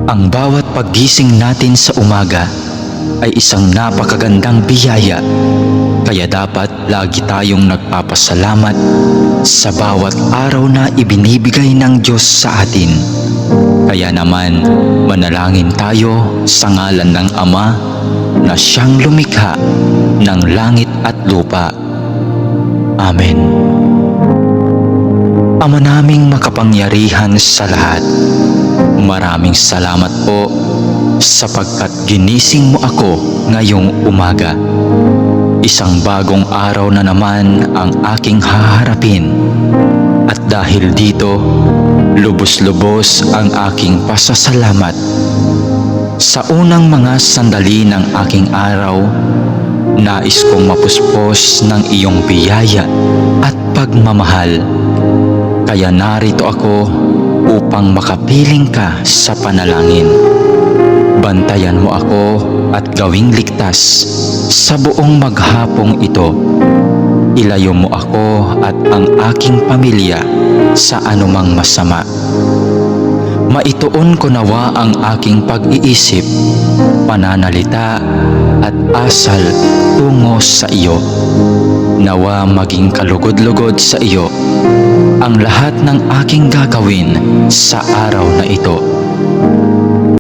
Ang bawat paggising natin sa umaga ay isang napakagandang biyaya, kaya dapat lagi tayong nagpapasalamat sa bawat araw na ibinibigay ng Diyos sa atin. Kaya naman, manalangin tayo sa ngalan ng Ama na siyang lumikha ng langit at lupa. Amen. Ama naming makapangyarihan sa lahat, maraming salamat po sapagkat ginising mo ako ngayong umaga. Isang bagong araw na naman ang aking haharapin. At dahil dito, lubos-lubos ang aking pasasalamat. Sa unang mga sandali ng aking araw, nais kong mapuspos ng iyong biyaya at pagmamahal. Kaya narito ako upang makapiling ka sa panalangin. Bantayan mo ako at gawing ligtas sa buong maghapong ito. Ilayo mo ako at ang aking pamilya sa anumang masama. Maituon ko nawa ang aking pag-iisip, pananalita at asal tungo sa iyo. Nawa maging kalugod-lugod sa iyo ang lahat ng aking gagawin sa araw na ito.